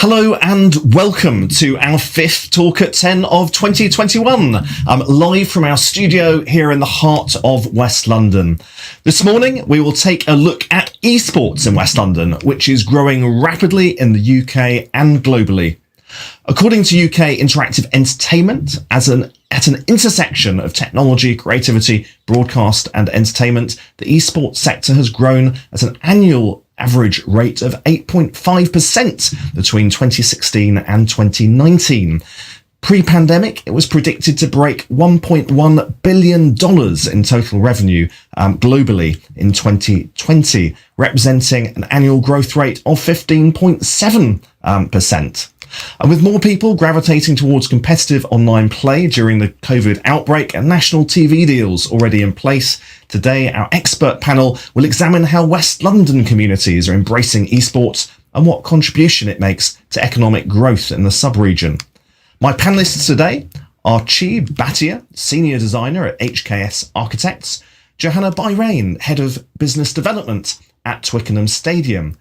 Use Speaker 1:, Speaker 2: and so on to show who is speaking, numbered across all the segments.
Speaker 1: Hello and welcome to our fifth Talk at 10 of 2021, live from our studio here in the heart of West London. This morning, we will take a look at esports in West London, which is growing rapidly in the UK and globally. According to UK Interactive Entertainment, at an intersection of technology, creativity, broadcast and entertainment, the esports sector has grown at an annual average rate of 8.5% between 2016 and 2019. Pre-pandemic, it was predicted to break $1.1 billion in total revenue globally in 2020, representing an annual growth rate of 15.7%. And with more people gravitating towards competitive online play during the COVID outbreak and national TV deals already in place, today our expert panel will examine how West London communities are embracing esports and what contribution it makes to economic growth in the sub-region. My panellists today are Bhatia, Senior Designer at HKS Architects, Johanna Bahrain, Head of Business Development at Twickenham Stadium,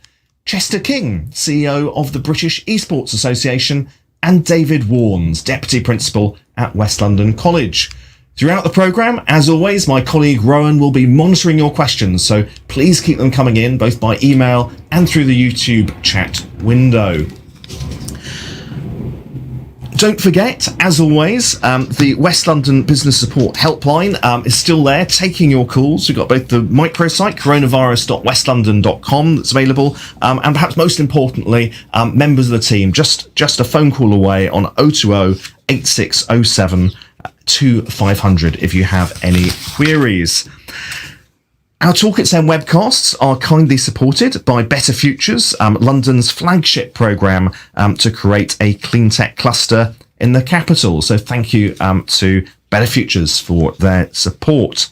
Speaker 1: Chester King, CEO of the British Esports Association, and David Warnes, Deputy Principal at West London College. Throughout the programme, as always, my colleague Rowan will be monitoring your questions, so please keep them coming in both by email and through the YouTube chat window. Don't forget, as always, the West London Business Support Helpline is still there, taking your calls. We've got both the microsite, coronavirus.westlondon.com, that's available, and perhaps most importantly, members of the team, just a phone call away on 020 8607 2500 if you have any queries. Our Talk at 10 webcasts are kindly supported by Better Futures, London's flagship programme to create a clean tech cluster in the capital. So thank you to Better Futures for their support.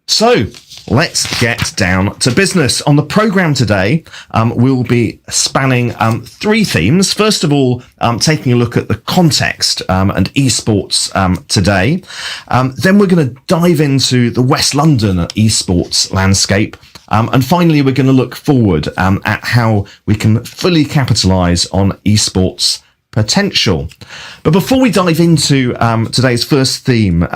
Speaker 1: So let's get down to business. On the programme today, we'll be spanning three themes. First of all, taking a look at the context and esports today. Then we're going to dive into the West London esports landscape. And finally, we're going to look forward at how we can fully capitalise on esports potential. But before we dive into today's first theme,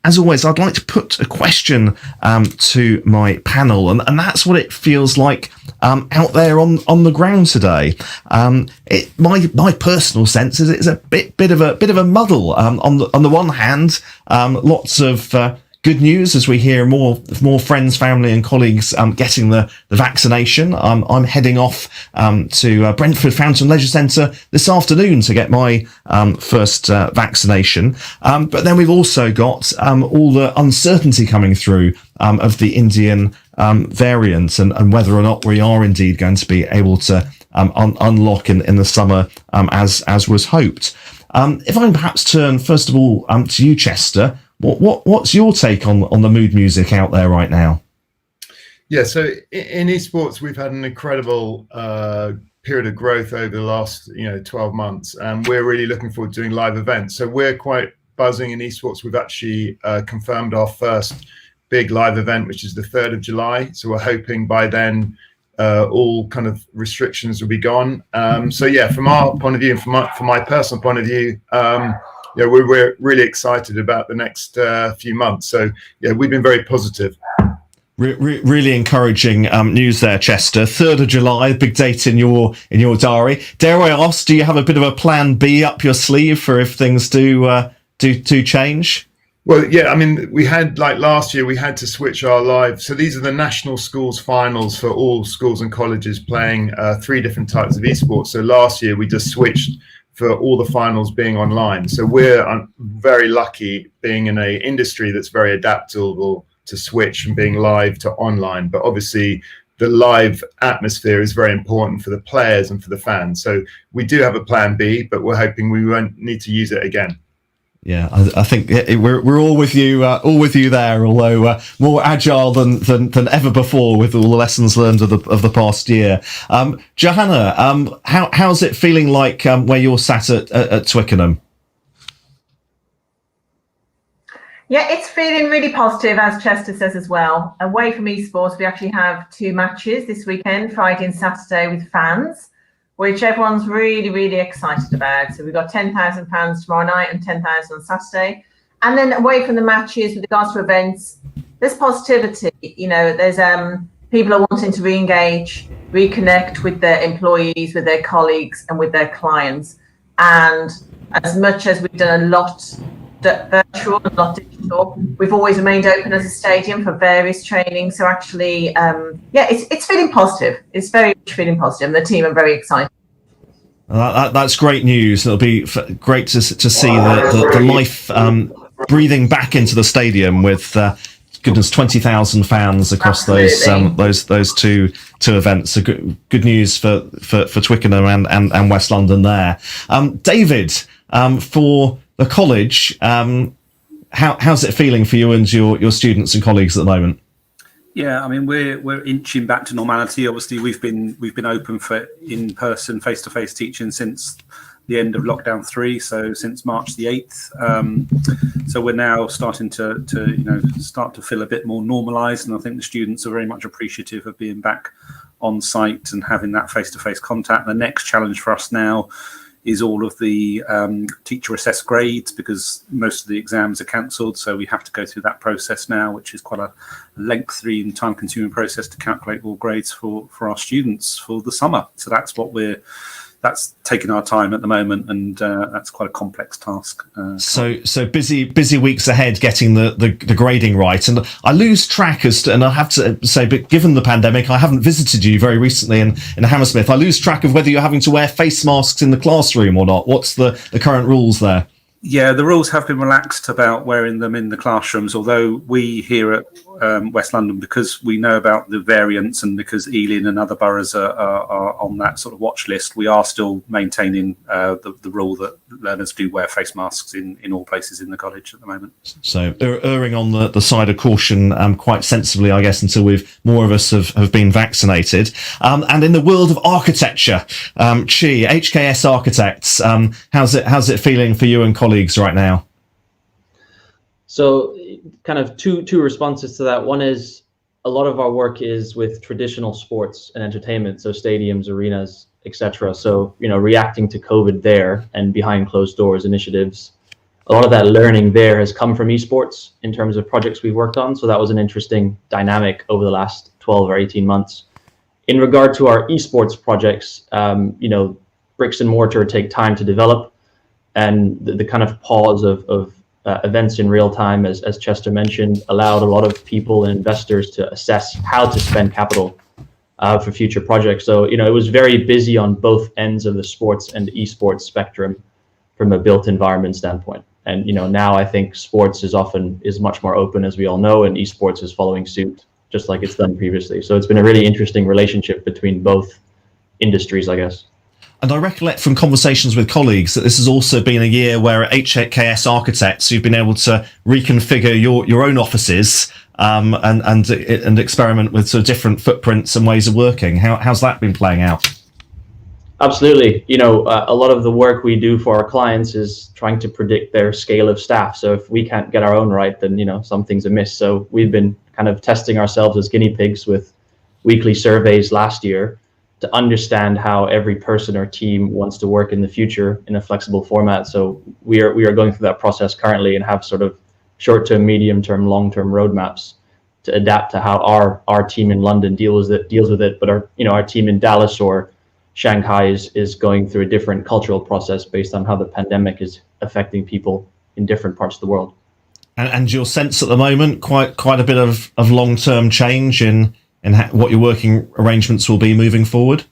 Speaker 1: as always, I'd like to put a question to my panel, and that's what it feels like out there on the ground today. My personal sense is it's a bit of a muddle. On the one hand, lots of good news as we hear more friends, family and colleagues getting the vaccination. I'm heading off to Brentford Fountain Leisure Centre this afternoon to get my first vaccination. But then we've also got all the uncertainty coming through of the Indian variant and whether or not we are indeed going to be able to unlock in the summer as was hoped. If I can perhaps turn first of all to you, Chester. What's your take on the mood music out there right now?
Speaker 2: Yeah, so in esports, we've had an incredible period of growth over the last 12 months, and we're really looking forward to doing live events. So we're quite buzzing in esports. We've actually confirmed our first big live event, which is the 3rd of July. So we're hoping by then all kind of restrictions will be gone. So yeah, from our point of view and from my personal point of view, yeah, we're really excited about the next few months. So yeah, we've been very positive.
Speaker 1: Really encouraging news there, Chester. 3rd of July, big date in your diary. Dare I ask, do you have a bit of a plan B up your sleeve for if things do change?
Speaker 2: Well, yeah, I mean, we had, like last year, we had to switch our live. So these are the national schools finals for all schools and colleges playing 3 different types of esports. So last year we just switched for all the finals being online. So we're very lucky being in an industry that's very adaptable to switch from being live to online. But obviously the live atmosphere is very important for the players and for the fans. So we do have a plan B, but we're hoping we won't need to use it again.
Speaker 1: Yeah, I think we're all with you there. Although more agile than ever before with all the lessons learned of the past year. Johanna, how's it feeling like where you're sat at Twickenham?
Speaker 3: Yeah, it's feeling really positive, as Chester says as well. Away from esports, we actually have 2 matches this weekend, Friday and Saturday, with fans. which everyone's really, really excited about. So we've got £10,000 tomorrow night and 10,000 on Saturday. And then away from the matches, with regards to events, there's positivity. There's people are wanting to re-engage, reconnect with their employees, with their colleagues, and with their clients. And as much as we've done a lot virtual and a lot digital, we've always remained open as a stadium for various training. So actually, it's feeling positive. It's very much feeling positive, and the team are very excited.
Speaker 1: That's great news. It'll be great to see the life breathing back into the stadium with 20,000 fans across those two events. So good news for Twickenham and West London there. David, for the college, how's it feeling for you and your students and colleagues at the moment?
Speaker 4: Yeah, I mean we're inching back to normality. Obviously, we've been open for in-person, face-to-face teaching since the end of lockdown 3, so since March the 8th. So we're now starting to start to feel a bit more normalised, and I think the students are very much appreciative of being back on site and having that face-to-face contact. The next challenge for us now is all of the teacher assessed grades, because most of the exams are cancelled, so we have to go through that process now, which is quite a lengthy and time consuming process to calculate all grades for our students for the summer. So that's taking our time at the moment, and that's quite a complex task.
Speaker 1: So busy weeks ahead getting the grading right. And I lose track and I have to say, but given the pandemic, I haven't visited you very recently in Hammersmith. I lose track of whether you're having to wear face masks in the classroom or not. What's the current rules there?
Speaker 4: Yeah, the rules have been relaxed about wearing them in the classrooms, although we here at West London, because we know about the variants and because Ealing and other boroughs are on that sort of watch list, we are still maintaining the rule that learners do wear face masks in all places in the college at the moment. So
Speaker 1: erring on the side of caution quite sensibly, I guess, until more of us have been vaccinated. And in the world of architecture, HKS Architects, how's it feeling for you and colleagues right now?
Speaker 5: So kind of two responses to that. One is a lot of our work is with traditional sports and entertainment, so stadiums, arenas, etc. So, reacting to COVID there and behind closed doors initiatives, a lot of that learning there has come from esports in terms of projects we've worked on. So that was an interesting dynamic over the last 12 or 18 months. In regard to our esports projects, bricks and mortar take time to develop, and the kind of pause of events in real time, as Chester mentioned, allowed a lot of people and investors to assess how to spend capital for future projects. So, it was very busy on both ends of the sports and esports spectrum from a built environment standpoint. And, now I think sports is much more open, as we all know, and esports is following suit, just like it's done previously. So it's been a really interesting relationship between both industries, I guess.
Speaker 1: And I recollect from conversations with colleagues that this has also been a year where at HKS Architects you've been able to reconfigure your own offices and experiment with sort of different footprints and ways of working. How's that been playing out?
Speaker 5: Absolutely. A lot of the work we do for our clients is trying to predict their scale of staff. So if we can't get our own right, then something's amiss. So we've been kind of testing ourselves as guinea pigs with weekly surveys last year to understand how every person or team wants to work in the future in a flexible format. So we are going through that process currently and have sort of short-term, medium-term, long-term roadmaps to adapt to how our team in London deals with it. But our team in Dallas or Shanghai is going through a different cultural process based on how the pandemic is affecting people in different parts of the world.
Speaker 1: And your sense at the moment, quite a bit of long-term change in what your working arrangements will be moving forward?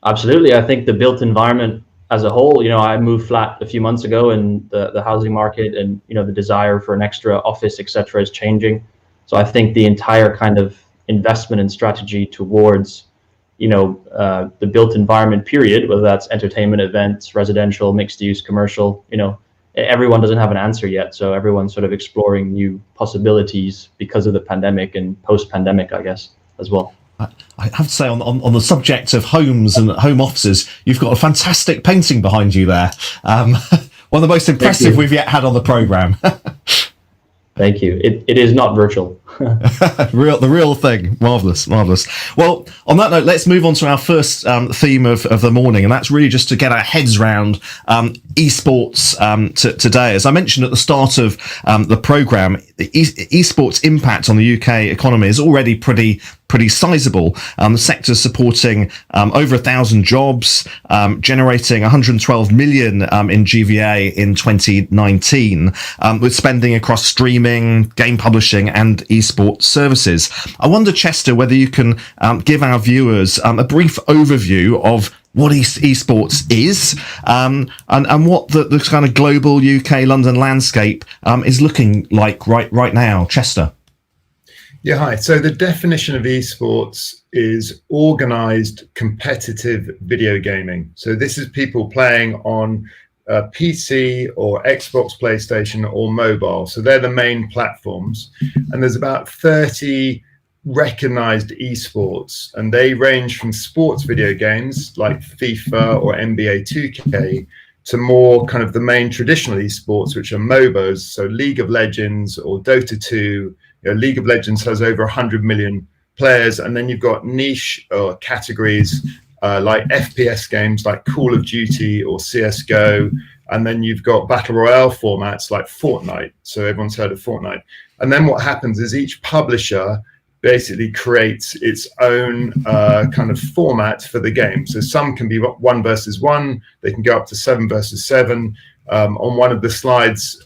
Speaker 5: Absolutely. I think the built environment as a whole, I moved flat a few months ago, and the housing market and, the desire for an extra office, etc., is changing. So I think the entire kind of investment and strategy towards, the built environment period, whether that's entertainment, events, residential, mixed use, commercial, everyone doesn't have an answer yet. So everyone's sort of exploring new possibilities because of the pandemic and post-pandemic, I guess, as well.
Speaker 1: I have to say, on the subject of homes and home offices, you've got a fantastic painting behind you there. One of the most impressive we've yet had on the programme.
Speaker 5: Thank you. It is not virtual.
Speaker 1: The real thing. Marvelous. Well, on that note, let's move on to our first theme of the morning, and that's really just to get our heads around esports today. As I mentioned at the start of the program, the esports impact on the UK economy is already pretty sizable. The sector supporting over 1,000 jobs, generating 112 million in GVA in 2019, with spending across streaming, game publishing, and esports services. I wonder, Chester, whether you can give our viewers a brief overview of what esports is, and what the kind of global UK London landscape is looking like right now. Chester.
Speaker 2: Yeah, hi. So the definition of esports is organized competitive video gaming. So this is people playing on PC or Xbox, PlayStation, or mobile. So they're the main platforms. And there's about 30 recognized esports, and they range from sports video games like FIFA or NBA 2K to more kind of the main traditional esports, which are MOBAs. So League of Legends or Dota 2. League of Legends has over 100 million players, and then you've got niche categories like FPS games like Call of Duty or CSGO, and then you've got battle royale formats like Fortnite. So everyone's heard of Fortnite. And then what happens is each publisher basically creates its own kind of format for the game. So some can be 1 versus 1, they can go up to 7 versus 7. On one of the slides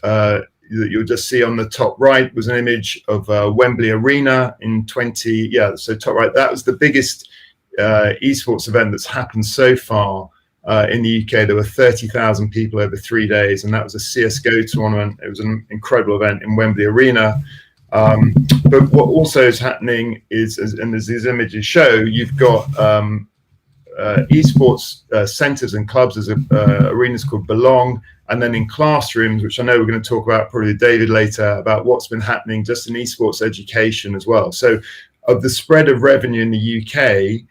Speaker 2: that you'll just see on the top right was an image of Wembley Arena in so top right, that was the biggest esports event that's happened so far in the UK. There were 30,000 people over 3 days, and that was a CSGO tournament. It was an incredible event in Wembley Arena. But what also is happening is, and as these images show, you've got esports centres and clubs. There's arenas called Belong, and then in classrooms, which I know we're going to talk about probably with David later, about what's been happening just in esports education as well. So of the spread of revenue in the UK,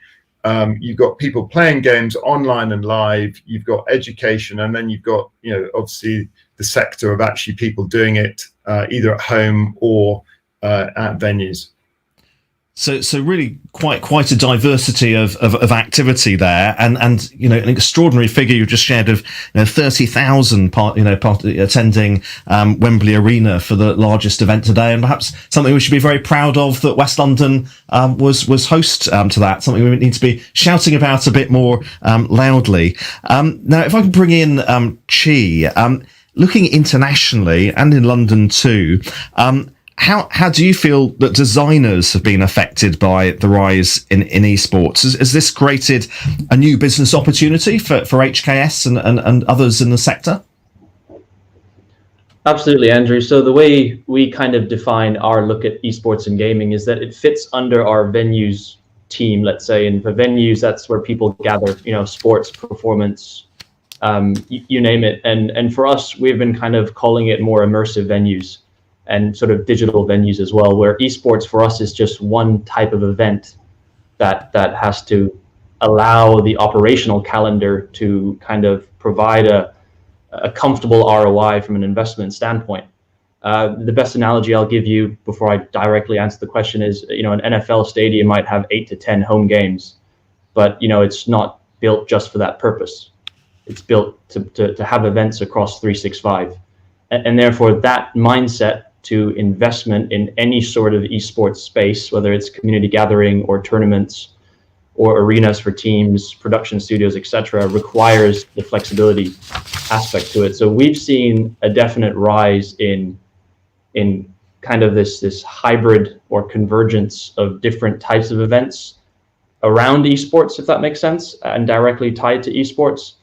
Speaker 2: you've got people playing games online and live, you've got education, and then you've got, obviously the sector of actually people doing it either at home or at venues.
Speaker 1: So really quite a diversity of activity there, and an extraordinary figure you just shared of 30,000 attending Wembley Arena for the largest event today, and perhaps something we should be very proud of that West London was host to that. Something we need to be shouting about a bit more loudly. Now, if I can bring in Chi, looking internationally and in London too. How do you feel that designers have been affected by the rise in esports? Has this created a new business opportunity for HKS and others in the sector?
Speaker 5: Absolutely, Andrew. So the way we kind of define our look at esports and gaming is that it fits under our venues team, let's say. And for venues, that's where people gather, sports, performance, you name it. And for us, we've been kind of calling it more immersive venues and sort of digital venues as well, where esports for us is just one type of event that has to allow the operational calendar to kind of provide a comfortable ROI from an investment standpoint. The best analogy I'll give you before I directly answer the question is, an NFL stadium might have 8 to 10 home games, but it's not built just for that purpose. It's built to have events across 365. And therefore that mindset to investment in any sort of esports space, whether it's community gathering or tournaments or arenas for teams, production studios, etc., requires the flexibility aspect to it. So we've seen a definite rise in kind of this hybrid or convergence of different types of events around esports, if that makes sense, and directly tied to esports,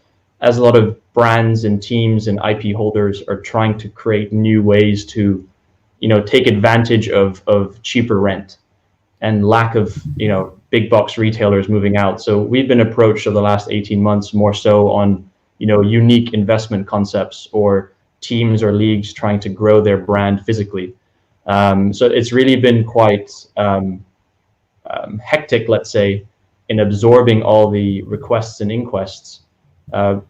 Speaker 5: as a lot of brands and teams and IP holders are trying to create new ways to take advantage of cheaper rent and lack of big box retailers moving out. So we've been approached over the last 18 months more so on unique investment concepts or teams or leagues trying to grow their brand physically. So it's really been quite hectic, let's say, in absorbing all the requests and inquests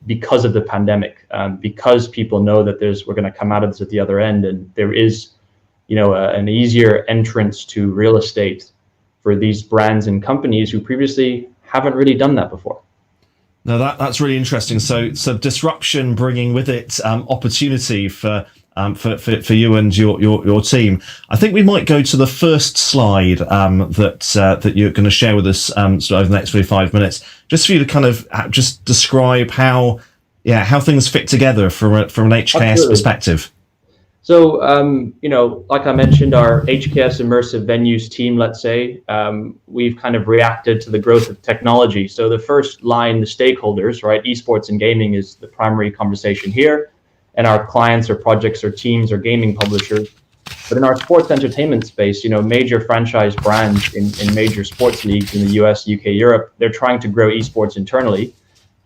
Speaker 5: because of the pandemic, because people know that we're going to come out of this at the other end, and there is an easier entrance to real estate for these brands and companies who previously haven't really done that before.
Speaker 1: No, that's really interesting. So disruption bringing with it opportunity for you and your team. I think we might go to the first slide that you're going to share with us sort of over the next 45 minutes, just for you to kind of just describe how things fit together from an HKS
Speaker 5: Absolutely.
Speaker 1: perspective.
Speaker 5: So, like I mentioned, our HKS immersive venues team, let's say, we've kind of reacted to the growth of technology. So the first line, the stakeholders, right? Esports and gaming is the primary conversation here. And our clients or projects or teams or gaming publishers. But in our sports entertainment space, major franchise brands in major sports leagues in the US, UK, Europe, they're trying to grow esports internally.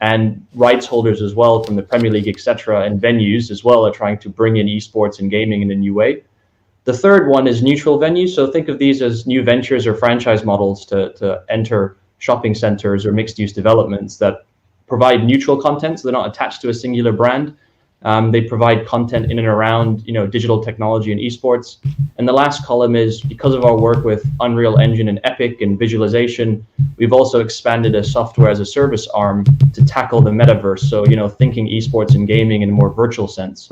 Speaker 5: And rights holders as well from the Premier League, etc., and venues as well are trying to bring in esports and gaming in a new way. The third one is neutral venues. So think of these as new ventures or franchise models to enter shopping centers or mixed-use developments that provide neutral content, so they're not attached to a singular brand. They provide content in and around, digital technology and esports. And the last column is, because of our work with Unreal Engine and Epic and visualization, we've also expanded a software as a service arm to tackle the metaverse. So, thinking esports and gaming in a more virtual sense.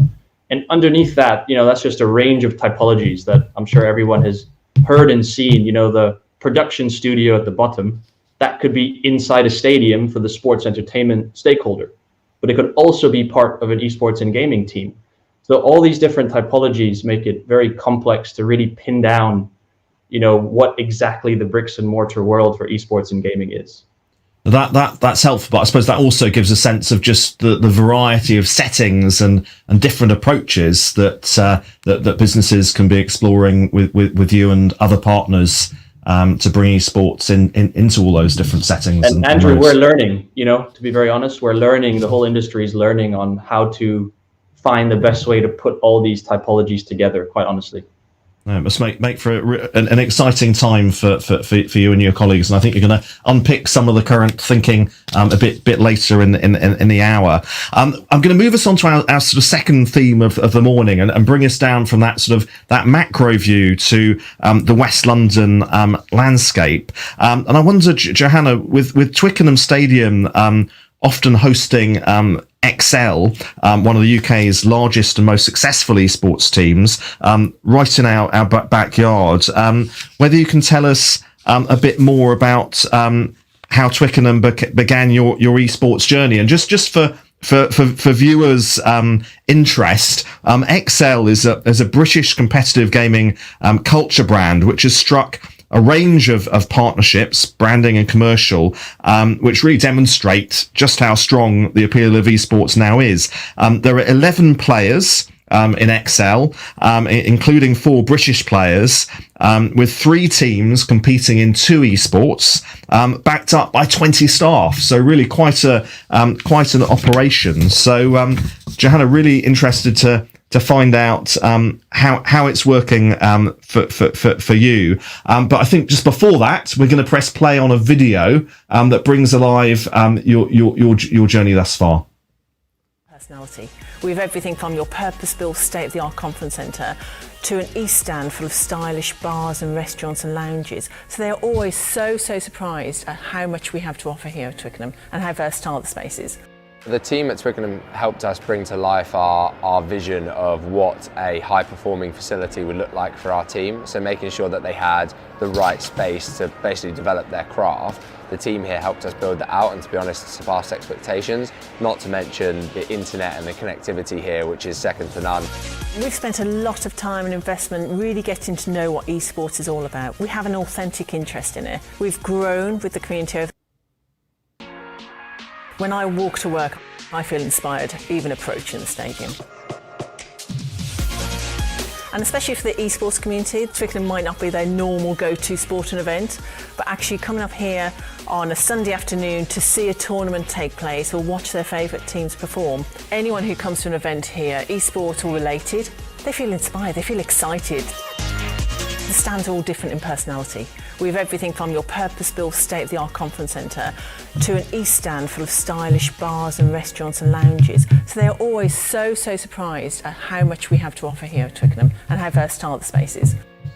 Speaker 5: And underneath that, that's just a range of typologies that I'm sure everyone has heard and seen. The production studio at the bottom, that could be inside a stadium for the sports entertainment stakeholder. But it could also be part of an esports and gaming team. So all these different typologies make it very complex to really pin down, what exactly the bricks and mortar world for esports and gaming is.
Speaker 1: That's helpful, but I suppose that also gives a sense of just the variety of settings and different approaches that businesses can be exploring with you and other partners to bring esports into all those different settings.
Speaker 5: And Andrew, we're learning, to be very honest, the whole industry is learning on how to find the best way to put all these typologies together, quite honestly.
Speaker 1: It must make for an exciting time for you and your colleagues, and I think you're going to unpick some of the current thinking a bit later in the hour. I'm going to move us on to our sort of second theme of the morning and bring us down from that sort of that macro view to the West London landscape. And I wonder, Johanna, with Twickenham Stadium often hosting Excel, one of the UK's largest and most successful esports teams, right in our backyard. Whether you can tell us a bit more about how Twickenham began your esports journey, and just for viewers' interest, Excel is a British competitive gaming culture brand which has struck a range of partnerships, branding and commercial, which really demonstrate just how strong the appeal of esports now is. There are 11 players in Excel, including 4 British players, with 3 teams competing in 2 esports, backed up by 20 staff. So really quite an operation. So Johanna, really interested to find out how it's working for you. But I think just before that, we're going to press play on a video that brings alive your journey thus far.
Speaker 6: Personality. We have everything from your purpose-built state-of-the-art conference centre to an East Stand full of stylish bars and restaurants and lounges. So they are always so surprised at how much we have to offer here at Twickenham and how versatile the space is.
Speaker 7: The team at Twickenham helped us bring to life our vision of what a high-performing facility would look like for our team. So making sure that they had the right space to basically develop their craft. The team here helped us build that out and, to be honest, surpassed expectations, not to mention the internet and the connectivity here, which is second to none.
Speaker 6: We've spent a lot of time and investment really getting to know what esports is all about. We have an authentic interest in it. We've grown with the community over. When I walk to work, I feel inspired, even approaching the stadium. And especially for the esports community, Twickenham might not be their normal go-to sporting event, but actually coming up here on a Sunday afternoon to see a tournament take place or watch their favourite teams perform. Anyone who comes to an event here, esports or related, they feel inspired, they feel excited. The stands are all different in personality. We have everything from your purpose-built state-of-the-art conference centre to an East stand full of stylish bars and restaurants and lounges. So they are always so surprised at how much we have to offer here at Twickenham and how versatile the space is.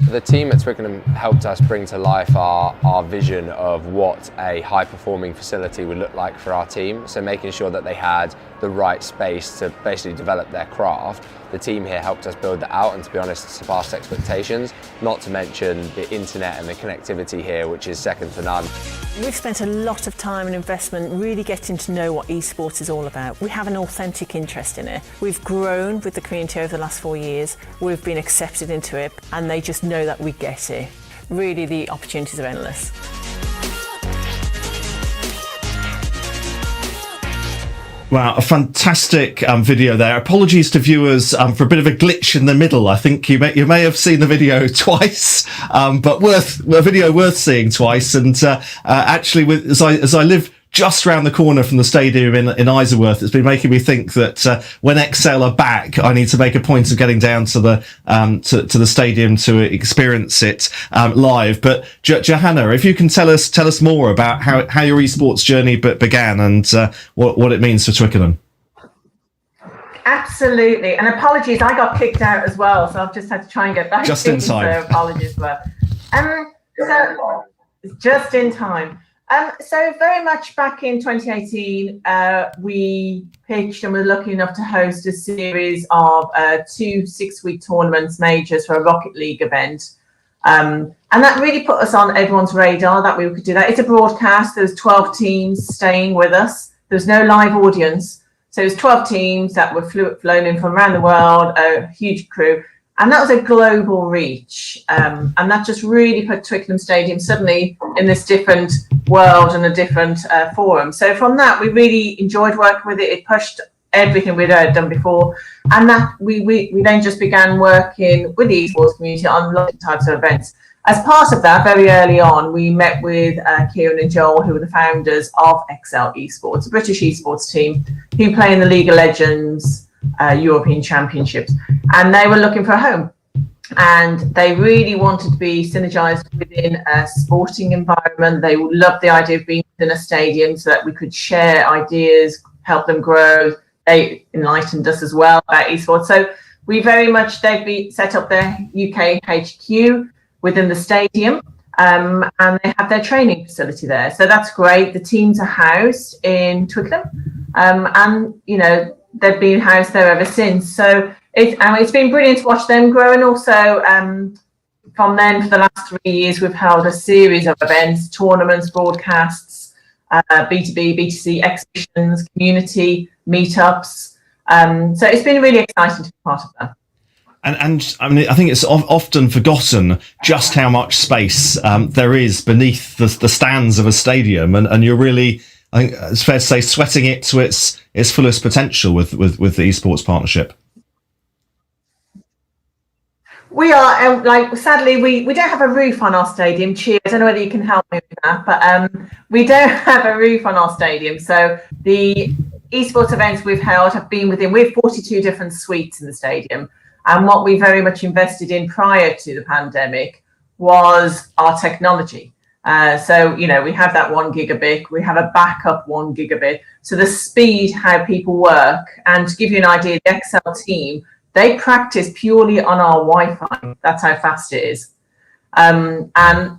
Speaker 7: The team at Twickenham helped us bring to life our vision of what a high-performing facility would look like for our team. So making sure that they had the right space to basically develop their craft. The team here helped us build that out and, to be honest, surpassed expectations, not to mention the internet and the connectivity here, which is second to none.
Speaker 6: We've spent a lot of time and investment really getting to know what esports is all about. We have an authentic interest in it. We've grown with the community over the last 4 years. We've been accepted into it and they just know that we get it. Really, the opportunities are endless.
Speaker 1: Wow, a fantastic video there. Apologies to viewers for a bit of a glitch in the middle. I think you may have seen the video twice, but a video worth seeing twice. And actually, as I live just round the corner from the stadium in Isleworth, it's been making me think that when Excel are back, I need to make a point of getting down to the to the stadium to experience it live. But Johanna, if you can tell us more about how your esports journey began and what it means for Twickenham.
Speaker 3: Absolutely, and apologies, I got kicked out as well, so I've just had to try and get back.
Speaker 1: Just in time.
Speaker 3: So apologies for that. So just in time. So very much back in 2018, we pitched and were lucky enough to host a series of 2 6-week tournaments, majors for a Rocket League event. And that really put us on everyone's radar that we could do that. It's a broadcast. There was 12 teams staying with us. There was no live audience. So it was 12 teams that were flown in from around the world, a huge crew. And that was a global reach. And that just really put Twickenham Stadium suddenly in this different world and a different forum. So from that, we really enjoyed working with it. It pushed everything we'd done before. And that we then just began working with the esports community on lots of types of events. As part of that, very early on, we met with Kieran and Joel, who were the founders of Excel Esports, a British esports team who play in the League of Legends, European Championships, and they were looking for a home, and they really wanted to be synergized within a sporting environment. They loved the idea of being within a stadium so that we could share ideas, help them grow. They enlightened us as well about esports. So we very much, they've set up their UK HQ within the stadium, and they have their training facility there. So that's great. The teams are housed in Twickenham, and you know, they've been housed there ever since. So it's been brilliant to watch them grow. And also from then, for the last 3 years, we've held a series of events, tournaments, broadcasts, B2B, B2C exhibitions, community meetups. So it's been really exciting to be part of that.
Speaker 1: And I mean, I think it's often forgotten just how much space there is beneath the stands of a stadium, and you're really, I think it's fair to say, sweating it to its fullest potential with the esports partnership.
Speaker 3: We are, sadly, we don't have a roof on our stadium. Cheers. I don't know whether you can help me with that, but we don't have a roof on our stadium. So the esports events we've held have been we have 42 different suites in the stadium. And what we very much invested in prior to the pandemic was our technology. So, you know, we have that 1 gigabit, we have a backup 1 gigabit. So the speed, how people work, and to give you an idea, the Excel team, they practice purely on our Wi-Fi. That's how fast it is. And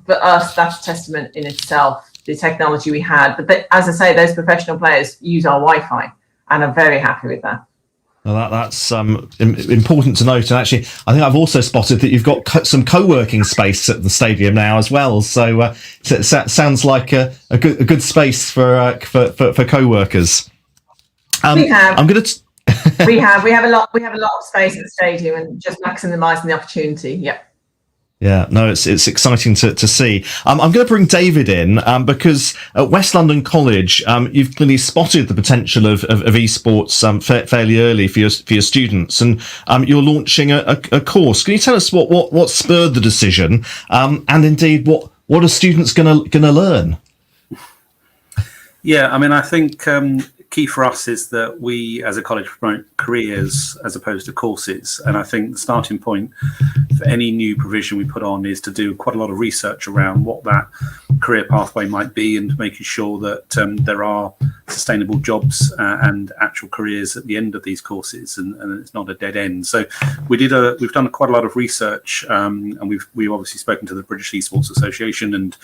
Speaker 3: for us, that's a testament in itself, the technology we had. But as I say, those professional players use our Wi-Fi and are very happy with that.
Speaker 1: Well, that's important to note. And actually, I think I've also spotted that you've got some co-working space at the stadium now as well. So it sounds like a good space for co-workers.
Speaker 3: We have.
Speaker 1: I'm going to.
Speaker 3: we have a lot of space at the stadium, and just maximising the opportunity. Yep.
Speaker 1: Yeah, no, it's exciting to see. I'm going to bring David in because at West London College, you've clearly spotted the potential of esports fairly early for your students, and you're launching a course. Can you tell us what spurred the decision, and indeed what are students going to learn?
Speaker 4: Yeah, I mean, I think key for us is that we as a college promote careers as opposed to courses, and I think the starting point any new provision we put on is to do quite a lot of research around what that career pathway might be, and making sure that there are sustainable jobs and actual careers at the end of these courses, and it's not a dead end. So we've done quite a lot of research, and we've obviously spoken to the British Esports Association and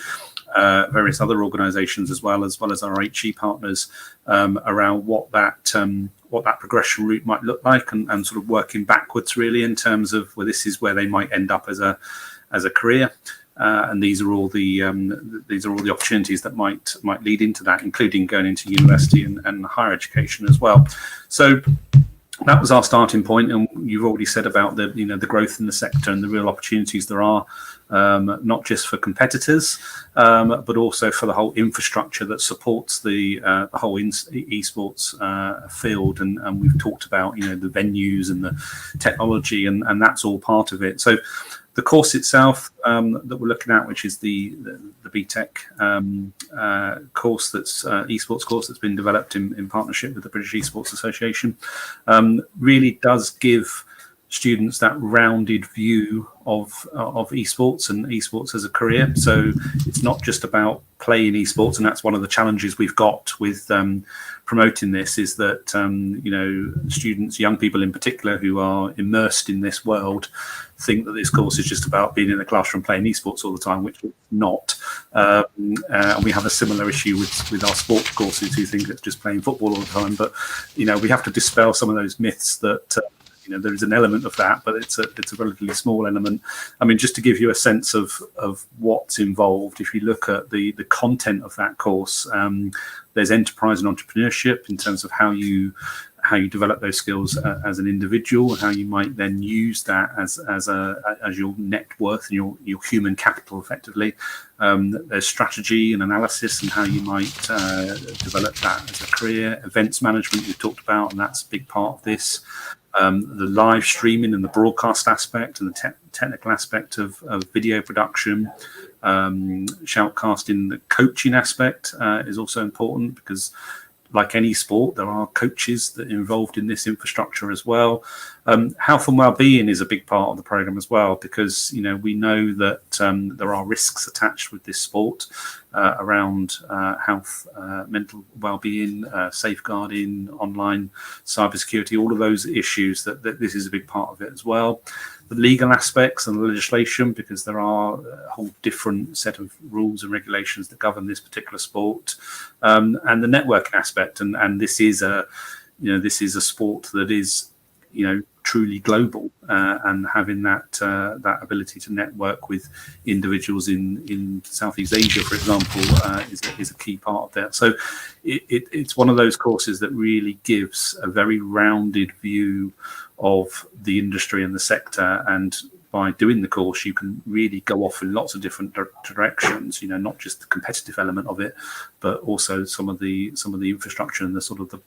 Speaker 4: various other organisations as well as our HE partners around what that progression route might look like, and sort of working backwards really in terms of, well, this is where they might end up as a career, and these are all the opportunities that might lead into that, including going into university and higher education as well. So that was our starting point, and you've already said about the growth in the sector and the real opportunities there are, not just for competitors, but also for the whole infrastructure that supports the whole esports field. And we've talked about the venues and the technology, and that's all part of it. So the course itself that we're looking at, which is the BTEC course, that's esports course that's been developed in partnership with the British Esports Association, really does give students that rounded view of esports and esports as a career. So it's not just about playing esports, and that's one of the challenges we've got with promoting this, is that students, young people in particular, who are immersed in this world, think that this course is just about being in the classroom playing esports all the time, which it's not. And we have a similar issue with our sports courses, who think it's just playing football all the time. But we have to dispel some of those myths that there is an element of that, but it's a relatively small element. I mean, just to give you a sense of what's involved, if you look at the content of that course, there's enterprise and entrepreneurship in terms of how you develop those skills as an individual, and how you might then use that as your net worth and your human capital effectively. There's strategy and analysis and how you might develop that as a career. Events management we've talked about, and that's a big part of this. The live streaming and the broadcast aspect, and the technical aspect of video production. Shoutcasting, the coaching aspect is also important, because like any sport, there are coaches that are involved in this infrastructure as well. Health and well-being is a big part of the program as well, because we know that there are risks attached with this sport around health, mental well-being, safeguarding, online cybersecurity, all of those issues, that this is a big part of it as well. The legal aspects and the legislation, because there are a whole different set of rules and regulations that govern this particular sport, and the networking aspect, and this is a sport that is truly global, and having that ability to network with individuals in Southeast Asia, for example, is a key part of that. So it's one of those courses that really gives a very rounded view of the industry and the sector, and by doing the course you can really go off in lots of different directions, not just the competitive element of it, but also some of the infrastructure and the sort of the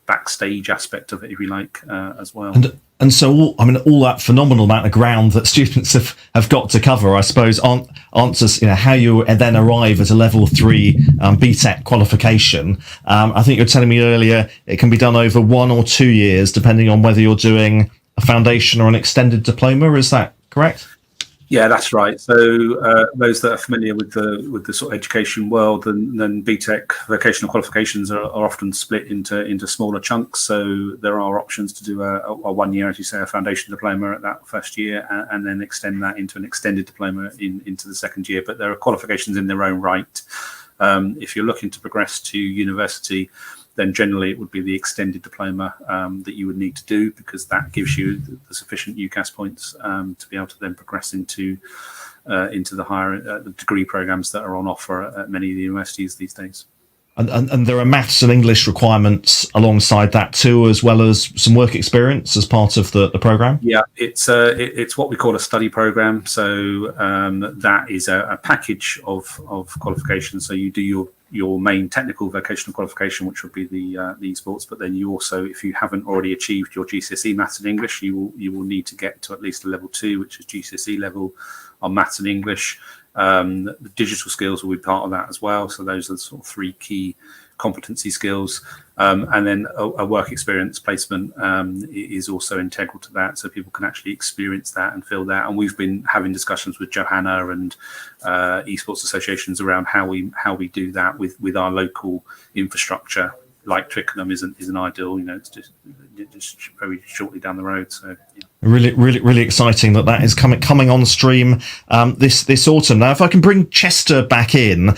Speaker 4: backstage aspect of it, if you like, as well.
Speaker 1: And so all that phenomenal amount of ground that students have got to cover, I suppose, answers how you then arrive at a level 3 BTEC qualification. I think you're telling me earlier it can be done over 1 or 2 years, depending on whether you're doing a foundation or an extended diploma. Is that correct?
Speaker 4: Yeah, that's right. So those that are familiar with the sort of education world, then BTEC vocational qualifications are often split into smaller chunks. So there are options to do a 1 year, as you say, a foundation diploma at that first year, and then extend that into an extended diploma into the second year. But there are qualifications in their own right. If you're looking to progress to university, then generally it would be the extended diploma that you would need to do, because that gives you the sufficient UCAS points to be able to then progress into the higher degree programs that are on offer at many of the universities these days.
Speaker 1: And there are maths and English requirements alongside that too, as well as some work experience as part of the program.
Speaker 4: Yeah, it's what we call a study program. So that is a package of qualifications. So you do your main technical vocational qualification, which would be the esports, but then you also, if you haven't already achieved your GCSE maths and English, you will need to get to at least a level 2, which is GCSE level on maths and English. The digital skills will be part of that as well. So those are the sort of 3 key competency skills. And then a work experience placement is also integral to that, so people can actually experience that and feel that. And we've been having discussions with Johanna and esports associations around how we do that with our local infrastructure. Like Twickenham is an ideal, it's just very shortly down the road. So yeah.
Speaker 1: Really exciting that is coming on stream this autumn. Now, if I can bring Chester back in,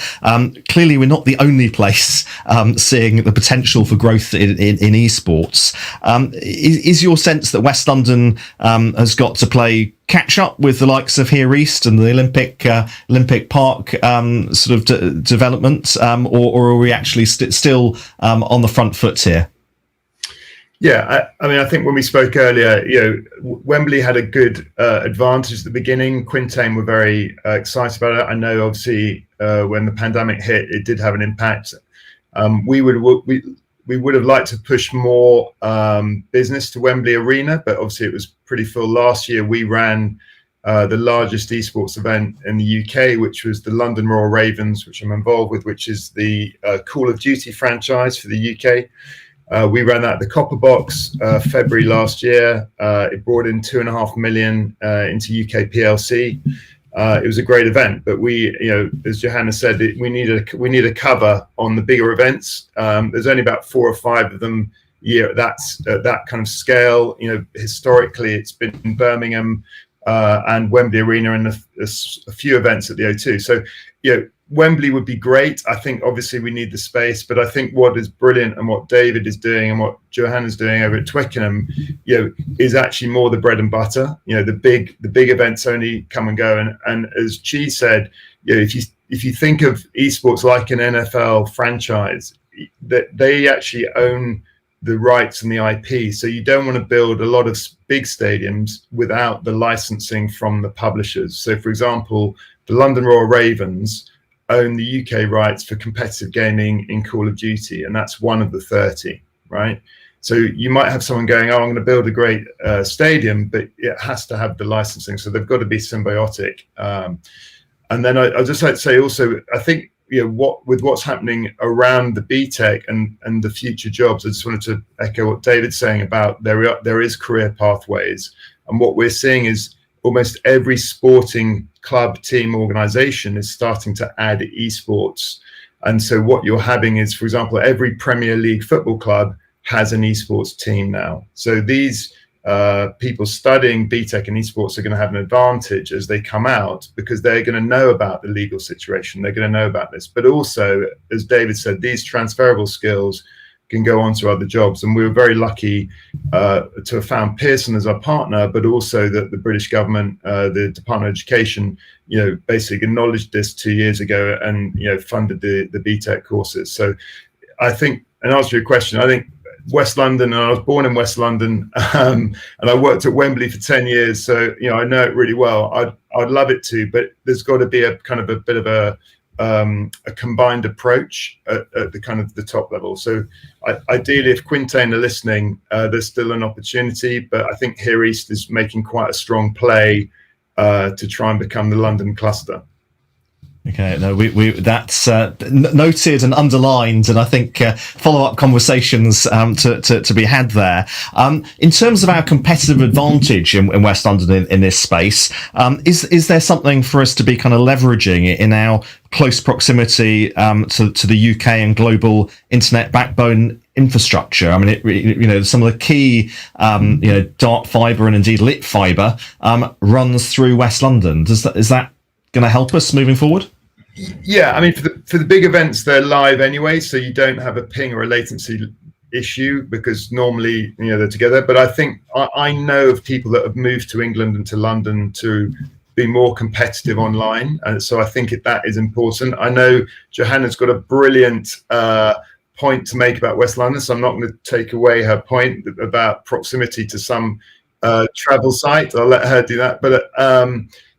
Speaker 1: clearly we're not the only place seeing the potential for growth in esports. Is your sense that West London has got to play catch up with the likes of Here East and the Olympic Park sort of development, or are we actually still on the front foot here?
Speaker 2: Yeah, I mean, I think when we spoke earlier, Wembley had a good advantage at the beginning. Quintain were very excited about it. I know, obviously, when the pandemic hit, it did have an impact. We would have liked to push more business to Wembley Arena, but obviously it was pretty full. Last year, we ran the largest esports event in the UK, which was the London Royal Ravens, which I'm involved with, which is the Call of Duty franchise for the UK. We ran that at the Copper Box February last year. It brought in 2.5 million into UK PLC. It was a great event, but we, as Johanna said, we need a cover on the bigger events. There's only about 4 or 5 of them a year at that kind of scale. Historically, it's been Birmingham and Wembley Arena and a few events at the O2. So, Wembley would be great. I think obviously we need the space, but I think what is brilliant and what David is doing and what Johanna's doing over at Twickenham, is actually more the bread and butter. The big events only come and go. And as Chi said, if you think of esports like an NFL franchise, that they actually own the rights and the IP. So you don't want to build a lot of big stadiums without the licensing from the publishers. So for example, the London Royal Ravens own the UK rights for competitive gaming in Call of Duty, and that's one of the 30, right? So you might have someone going, I'm going to build a great stadium, but it has to have the licensing. So they've got to be symbiotic. And then I'd just like to say also, I think, with what's happening around the BTEC and the future jobs, I just wanted to echo what David's saying about there is career pathways. And what we're seeing is almost every sporting club, team, organization is starting to add esports. And so what you're having is, for example, every Premier League football club has an esports team now. So these people studying BTEC and esports are going to have an advantage as they come out, because they're going to know about the legal situation. They're going to know about this. But also, as David said, these transferable skills can go on to other jobs. And we were very lucky to have found Pearson as our partner, but also that the British government, the Department of Education, basically acknowledged this 2 years ago and, funded the BTEC courses. So I think, and answer your question, I think West London, and I was born in West London, and I worked at Wembley for 10 years. So, I know it really well. I'd love it to, but there's got to be a kind of a bit of a combined approach at the kind of the top level. So ideally, if Quintain are listening, there's still an opportunity, but I think Here East is making quite a strong play to try and become the London cluster.
Speaker 1: Okay, no, we that's noted and underlined, and I think follow-up conversations to be had there. In terms of our competitive advantage in West London in this space, is there something for us to be kind of leveraging in our close proximity to the UK and global internet backbone infrastructure? I mean, some of the key, dark fibre and indeed lit fibre runs through West London. Is that going to help us moving forward?
Speaker 2: Yeah, I mean, for the big events, they're live anyway, so you don't have a ping or a latency issue because normally they're together. But I think I know of people that have moved to England and to London to be more competitive online, and so I think that is important. I know Johanna's got a brilliant point to make about West London, so I'm not going to take away her point about proximity to some travel site. I'll let her do that, but.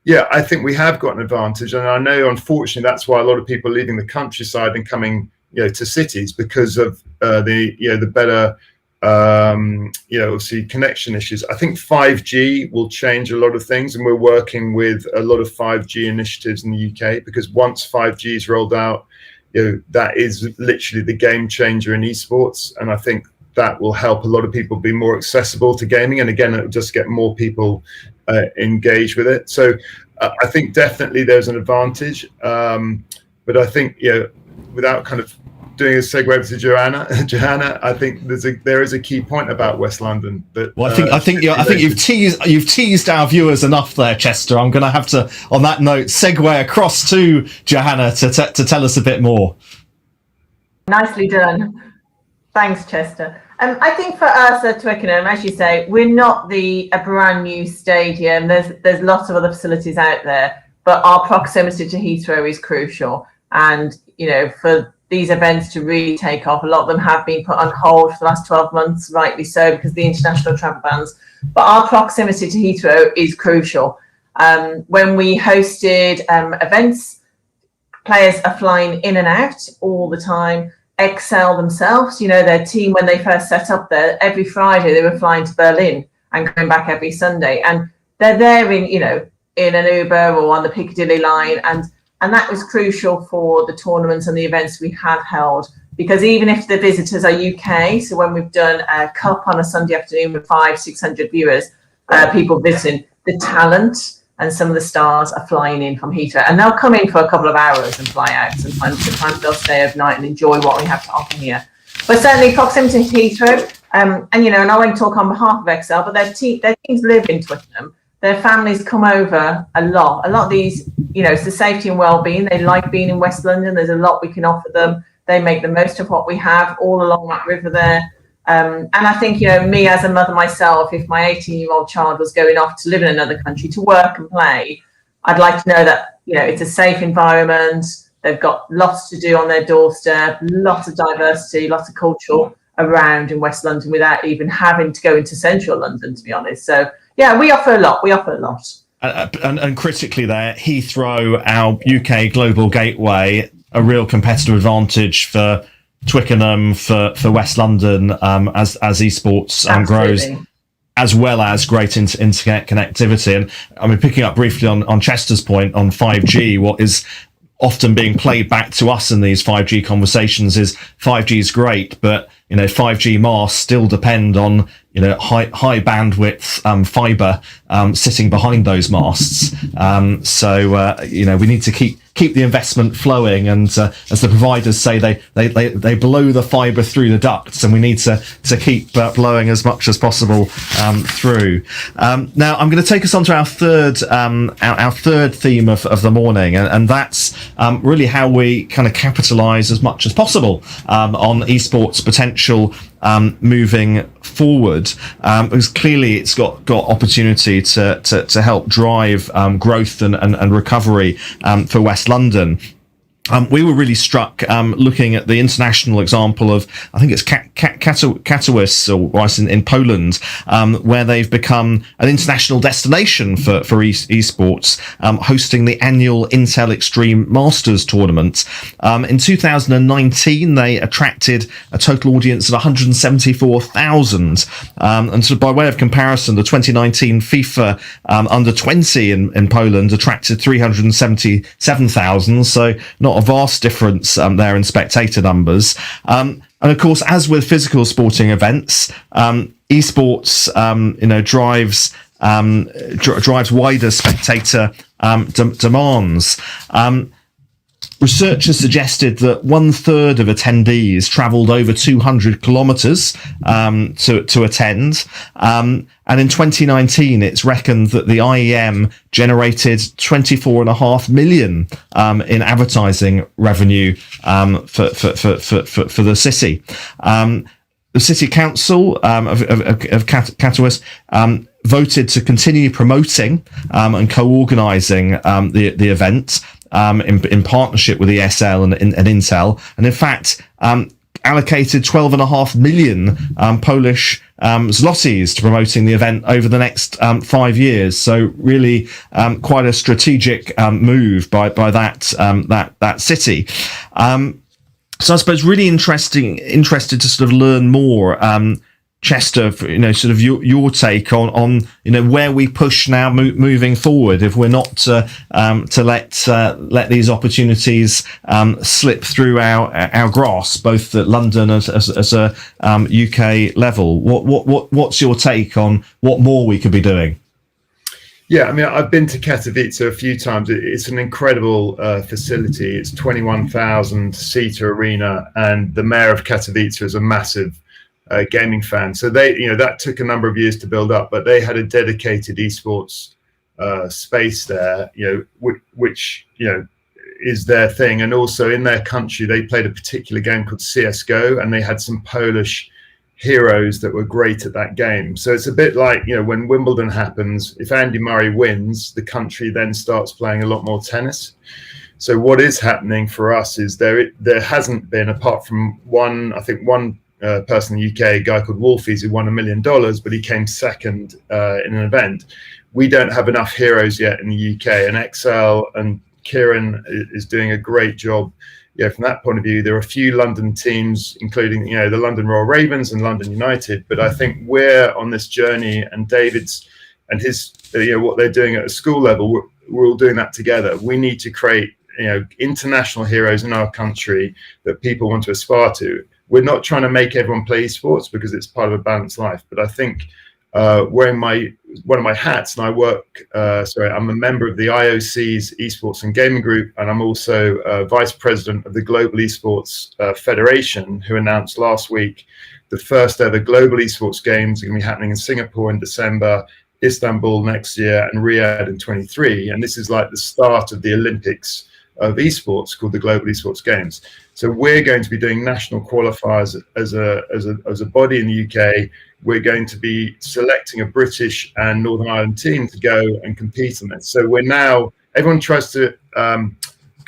Speaker 2: Yeah, I think we have got an advantage, and I know, unfortunately, that's why a lot of people are leaving the countryside and coming, to cities because of the better, obviously connection issues. I think 5G will change a lot of things, and we're working with a lot of 5G initiatives in the UK because once 5G is rolled out, that is literally the game changer in esports, and I think that will help a lot of people be more accessible to gaming, and again, it'll just get more people engaged with it. So I think definitely there's an advantage, but I think without kind of doing a segue over to Johanna, I think there is a key point about West London. That
Speaker 1: I think you've teased our viewers enough there, Chester. I'm going to have to, on that note, segue across to Johanna to tell us a bit more.
Speaker 3: Nicely done. Thanks, Chester. I think for us at Twickenham, as you say, we're not a brand new stadium. There's lots of other facilities out there, but our proximity to Heathrow is crucial. And for these events to really take off, a lot of them have been put on hold for the last 12 months, rightly so, because of the international travel bans. But our proximity to Heathrow is crucial. When we hosted events, players are flying in and out all the time. Excel themselves, their team, when they first set up there, every Friday they were flying to Berlin and going back every Sunday. And they're there in an Uber or on the Piccadilly line. And that was crucial for the tournaments and the events we have held, because even if the visitors are UK, so when we've done a cup on a Sunday afternoon with 500-600 viewers, people visiting, the talent and some of the stars are flying in from Heathrow, and they'll come in for a couple of hours and fly out. Sometimes they'll stay overnight and enjoy what we have to offer here. But certainly proximity to Heathrow, and I won't talk on behalf of Excel, but their teams live in Twickenham. Their families come over a lot. A lot of these, it's the safety and well-being. They like being in West London. There's a lot we can offer them. They make the most of what we have all along that river there. And I think, me as a mother myself, if my 18-year-old child was going off to live in another country to work and play, I'd like to know that, it's a safe environment. They've got lots to do on their doorstep, lots of diversity, lots of culture around in West London without even having to go into central London, to be honest. So, yeah, we offer a lot.
Speaker 1: And critically there, Heathrow, our UK global gateway, a real competitive advantage for Twickenham, for West London, as esports grows, as well as great internet connectivity. And I mean, picking up briefly on Chester's point on 5G, what is often being played back to us in these 5G conversations is 5G is great, but 5G masts still depend on high bandwidth fiber sitting behind those masts. So we need to keep the investment flowing, and as the providers say, they blow the fiber through the ducts, and we need to keep blowing as much as possible through. Now I'm going to take us on to our third theme of the morning, and that's really how we kind of capitalize as much as possible on esports potential moving forward, because clearly it's got opportunity to help drive growth and recovery for West London. We were really struck looking at the international example of, I think it's Katowice or in Poland, where they've become an international destination for esports, hosting the annual Intel Extreme Masters tournament. In 2019, they attracted a total audience of 174,000. And so by way of comparison, the 2019 FIFA under 20 in Poland attracted 377,000. So not a vast difference there in spectator numbers. And of course, as with physical sporting events, esports drives wider spectator demands. Research has suggested that 1/3 of attendees travelled over 200 kilometres to attend. And in 2019, it's reckoned that the IEM generated 24.5 million in advertising revenue for the city. The city council of Katowice voted to continue promoting and co-organising the event in partnership with ESL and Intel, and in fact allocated 12.5 million Polish zlotys to promoting the event over the next 5 years. So really quite a strategic move by that city. So I suppose really interested to sort of learn more. Chester, sort of your take on where we push now moving forward, if we're not to let these opportunities slip through our grasp, both at London as a UK level. What's your take on what more we could be doing?
Speaker 2: Yeah, I mean, I've been to Katowice a few times. It's an incredible facility. It's 21,000 seater arena, and the mayor of Katowice is a massive gaming fan. So that took a number of years to build up, but they had a dedicated esports space there, which is their thing. And also in their country, they played a particular game called CS:GO, and they had some Polish heroes that were great at that game. So it's a bit like, when Wimbledon happens, if Andy Murray wins, the country then starts playing a lot more tennis. So what is happening for us is there hasn't been, apart from one person in the UK, a guy called Wolfies, who won $1 million, but he came second in an event. We don't have enough heroes yet in the UK, and Excel and Kieran is doing a great job. From that point of view, there are a few London teams, including the London Royal Ravens and London United. But I think we're on this journey, and David's and his what they're doing at a school level, we're all doing that together. We need to create international heroes in our country that people want to aspire to. We're not trying to make everyone play esports because it's part of a balanced life. But I think wearing one of my hats, and I'm a member of the IOC's Esports and Gaming Group, and I'm also vice president of the Global Esports Federation, who announced last week the first ever Global Esports Games are going to be happening in Singapore in December, Istanbul next year, and Riyadh in 23. And this is like the start of the Olympics of esports, called the Global Esports Games. So we're going to be doing national qualifiers as a body in the UK. We're going to be selecting a British and Northern Ireland team to go and compete in this. So everyone tries to kind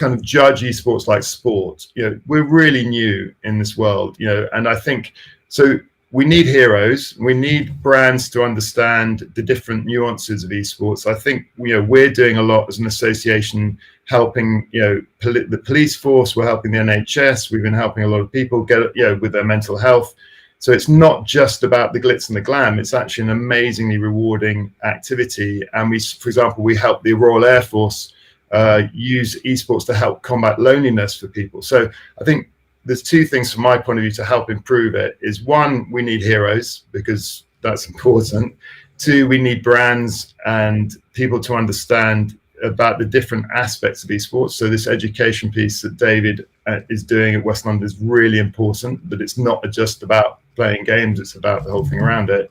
Speaker 2: of judge esports like sport. We're really new in this world, and I think so. We need heroes. We need brands to understand the different nuances of esports. I think we're doing a lot as an association, helping the police force. We're helping the NHS. We've been helping a lot of people get with their mental health. So it's not just about the glitz and the glam. It's actually an amazingly rewarding activity. And for example, we help the Royal Air Force use esports to help combat loneliness for people. So I think there's two things from my point of view to help improve it. Is one, we need heroes because that's important. Two, we need brands and people to understand about the different aspects of esports. So this education piece that David is doing at West London is really important, that it's not just about playing games, it's about the whole thing around it.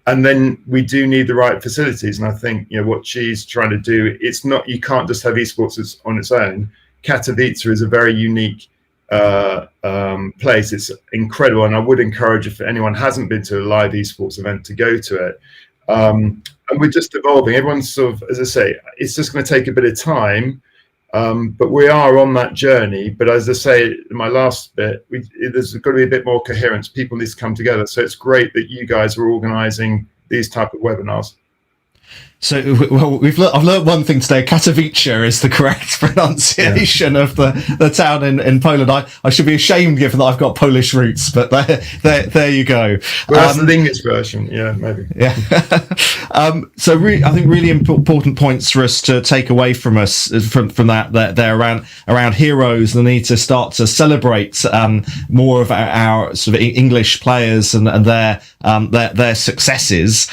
Speaker 2: And then we do need the right facilities. And I think, what she's trying to do, it's not, you can't just have esports on its own. Katowice is a very unique place. It's incredible. And I would encourage, if anyone hasn't been to a live esports event, to go to it. And we're just evolving. Everyone's sort of, as I say, it's just going to take a bit of time. But we are on that journey. But as I say, in my last bit, there's got to be a bit more coherence. People need to come together. So it's great that you guys are organising these type of webinars.
Speaker 1: So, well, I've learned one thing today. Katowice is the correct pronunciation of the town in Poland. I should be ashamed given that I've got Polish roots, but there you go.
Speaker 2: Well, that's the English version. Yeah, maybe.
Speaker 1: Yeah. So I think really important points for us to take away from that there around heroes, the need to start to celebrate more of our sort of English players and their successes.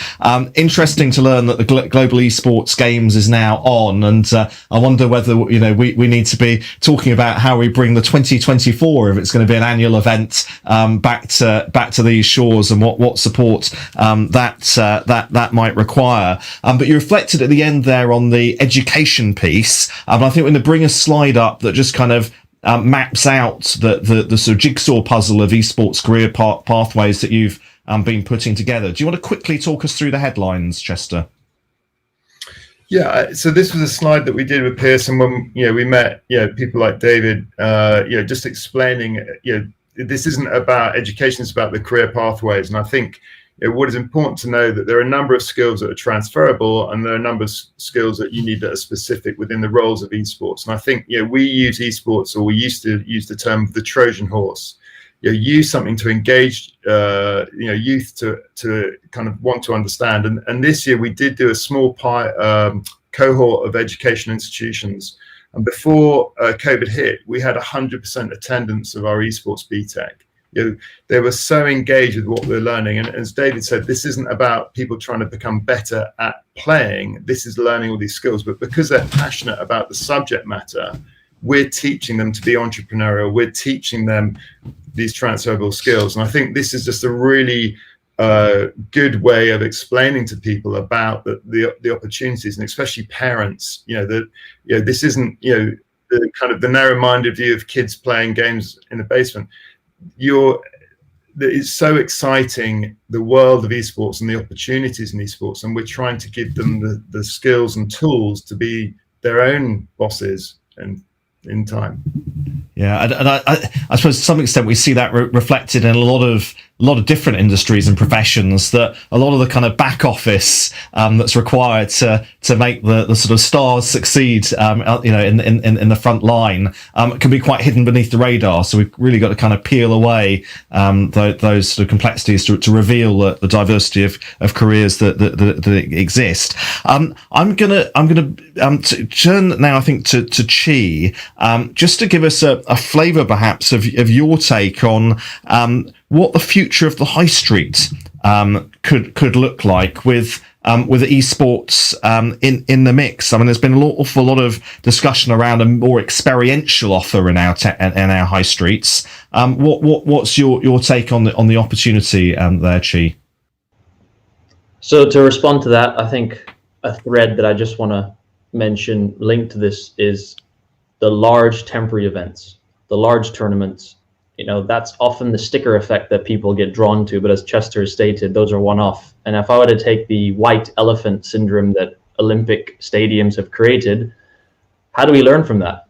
Speaker 1: Interesting to learn that the Global Esports Games is now on, and I wonder whether we need to be talking about how we bring the 2024, if it's going to be an annual event, back to these shores, and what support that might require. But you reflected at the end there on the education piece, and I think we're going to bring a slide up that just kind of maps out the sort of jigsaw puzzle of esports career pathways that you've been putting together. Do you want to quickly talk us through the headlines, Chester?
Speaker 2: Yeah, so this was a slide that we did with Pearson when we met people like David, just explaining this isn't about education, it's about the career pathways. And I think what is important to know that there are a number of skills that are transferable, and there are a number of skills that you need that are specific within the roles of esports. And I think we use esports, or we used to use the term the Trojan horse. use something to engage youth to kind of want to understand. And this year we did do a small cohort of education institutions, and before COVID hit, we had 100% attendance of our esports BTEC. They were so engaged with what we're learning, and as David said, this isn't about people trying to become better at playing. This is learning all these skills, but because they're passionate about the subject matter, we're teaching them to be entrepreneurial. We're teaching them these transferable skills, and I think this is just a really good way of explaining to people about the opportunities, and especially parents. This isn't the kind of the narrow-minded view of kids playing games in the basement. It's so exciting, the world of esports and the opportunities in esports, and we're trying to give them the skills and tools to be their own bosses and in time.
Speaker 1: Yeah, and I suppose to some extent we see that reflected in a lot of different industries and professions, that a lot of the kind of back office that's required to make the sort of stars succeed, in the front line, can be quite hidden beneath the radar. So we've really got to kind of peel away those sort of complexities to reveal the diversity of careers that exist. I'm gonna turn now, I think, to Chi, just to give us a flavour perhaps of your take on what the future of the high street could look like with esports in the mix. I mean, there's been an awful lot of discussion around a more experiential offer in our high streets. What's your take on the opportunity there, Chi?
Speaker 5: So to respond to that, I think a thread that I just want to mention linked to this is the large temporary events, the large tournaments. That's often the sticker effect that people get drawn to, but as Chester stated, those are one-off. And if I were to take the white elephant syndrome that Olympic stadiums have created, how do we learn from that?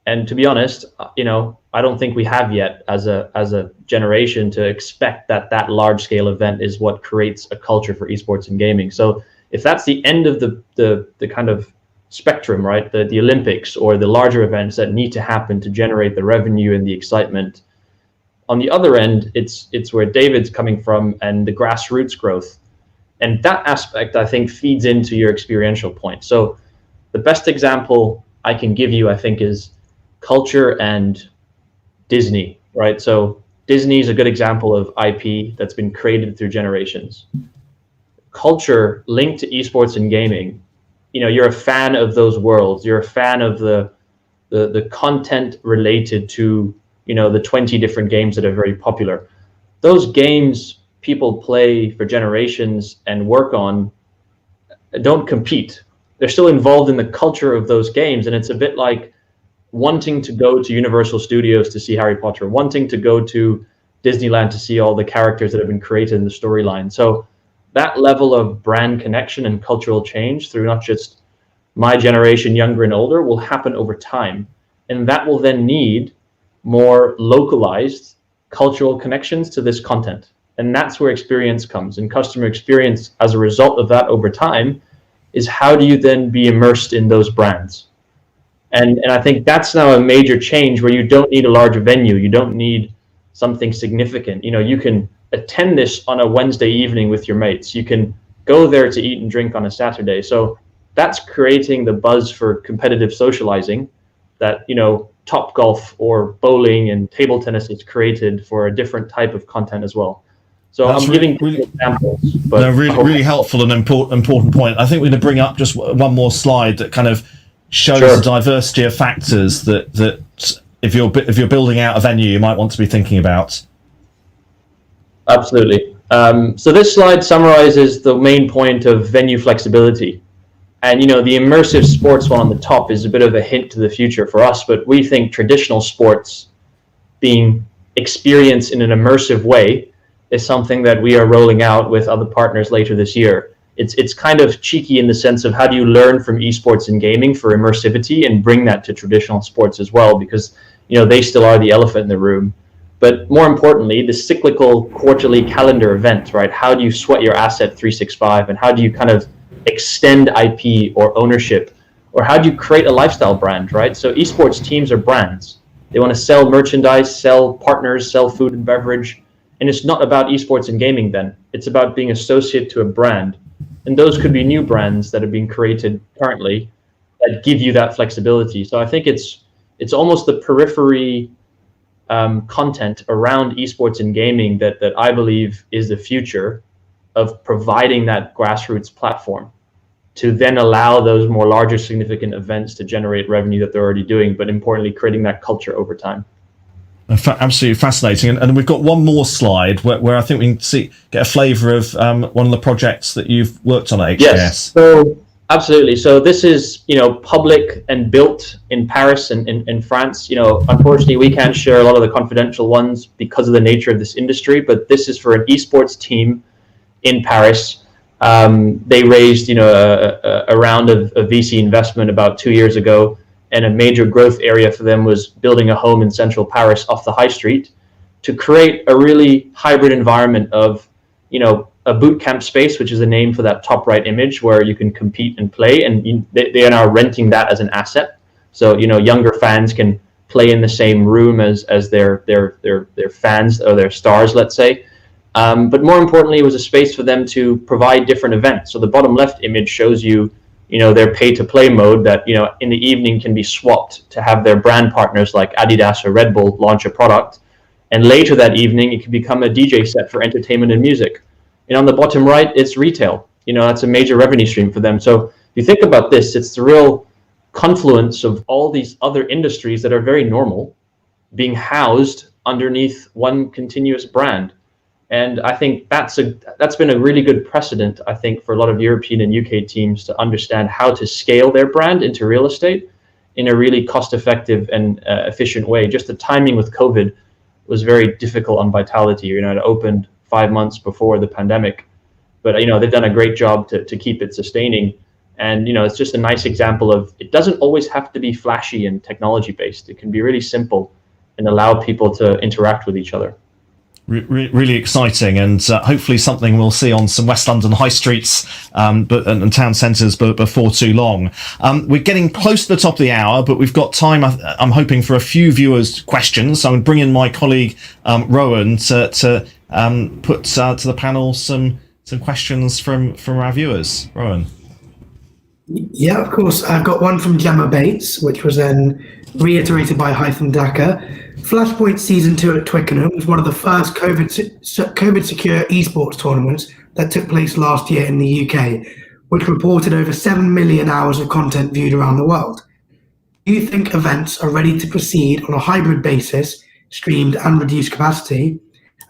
Speaker 5: And to be honest, I don't think we have yet as a generation to expect that large-scale event is what creates a culture for esports and gaming. So if that's the end of the kind of spectrum, right, the Olympics or the larger events that need to happen to generate the revenue and the excitement, on the other end, it's where David's coming from and the grassroots growth. And that aspect, I think, feeds into your experiential point. So the best example I can give you, I think, is culture and Disney, right? So Disney is a good example of IP that's been created through generations. Culture linked to esports and gaming, you're a fan of those worlds. You're a fan of the content related to the 20 different games that are very popular. Those games people play for generations and work on don't compete. They're still involved in the culture of those games. And it's a bit like wanting to go to Universal Studios to see Harry Potter, wanting to go to Disneyland to see all the characters that have been created in the storyline. So that level of brand connection and cultural change through not just my generation, younger and older, will happen over time. And that will then need more localized cultural connections to this content. And that's where experience comes. And customer experience, as a result of that over time, is how do you then be immersed in those brands? And I think that's now a major change where you don't need a large venue. You don't need something significant. You can attend this on a Wednesday evening with your mates. You can go there to eat and drink on a Saturday. So that's creating the buzz for competitive socializing that, Topgolf or bowling and table tennis is created for a different type of content as well. So that's I'm giving really examples. But
Speaker 1: no, really helpful and important point. I think we're going to bring up just one more slide that kind of shows the diversity of factors that if you're building out a venue, you might want to be thinking about.
Speaker 5: Absolutely. So this slide summarizes the main point of venue flexibility. And, the immersive sports one on the top is a bit of a hint to the future for us, but we think traditional sports being experienced in an immersive way is something that we are rolling out with other partners later this year. It's kind of cheeky in the sense of how do you learn from esports and gaming for immersivity and bring that to traditional sports as well, because, they still are the elephant in the room. But more importantly, the cyclical quarterly calendar event, right? How do you sweat your asset 365 and how do you kind of extend IP or ownership, or how do you create a lifestyle brand, right? So esports teams are brands, They want to sell merchandise, sell partners, sell food and beverage. And it's not about esports and gaming then. It's about being associated to a brand. And those could be new brands that are being created currently that give you that flexibility. So I think it's almost the periphery content around esports and gaming that I believe is the future of providing that grassroots platform to then allow those more larger significant events to generate revenue that they're already doing, but importantly, creating that culture over time.
Speaker 1: Absolutely fascinating. And we've got one more slide where I think we can get a flavour of one of the projects that you've worked on at HKS.
Speaker 5: Yes, so absolutely. So this is, public and built in Paris and in France. Unfortunately, we can't share a lot of the confidential ones because of the nature of this industry, but this is for an esports team in Paris. They raised, a round of VC investment about 2 years ago. And a major growth area for them was building a home in central Paris off the high street to create a really hybrid environment of, a boot camp space, which is the name for that top right image where you can compete and play. And they are now renting that as an asset. So, younger fans can play in the same room as their fans or their stars, let's say. But more importantly, it was a space for them to provide different events. So the bottom left image shows you, their pay-to-play mode that, in the evening can be swapped to have their brand partners like Adidas or Red Bull launch a product. And later that evening, it can become a DJ set for entertainment and music. And on the bottom right, it's retail. That's a major revenue stream for them. So if you think about this, it's the real confluence of all these other industries that are very normal being housed underneath one continuous brand. And I think that's been a really good precedent, I think, for a lot of European and UK teams to understand how to scale their brand into real estate in a really cost-effective and efficient way. Just the timing with COVID was very difficult on Vitality. It opened 5 months before the pandemic, but they've done a great job to keep it sustaining. And it's just a nice example of it doesn't always have to be flashy and technology-based. It can be really simple and allow people to interact with each other.
Speaker 1: Really exciting, and hopefully something we'll see on some West London high streets and town centres before too long. We're getting close to the top of the hour, but we've got time, I'm hoping, for a few viewers' questions. So I'm going to bring in my colleague Rowan to put to the panel some questions from our viewers. Rowan.
Speaker 8: Yeah, of course. I've got one from Gemma Bates, which was then reiterated by Hytham Daka. Flashpoint Season 2 at Twickenham was one of the first COVID-secure esports tournaments that took place last year in the UK, which reported over 7 million hours of content viewed around the world. Do you think events are ready to proceed on a hybrid basis, streamed and reduced capacity?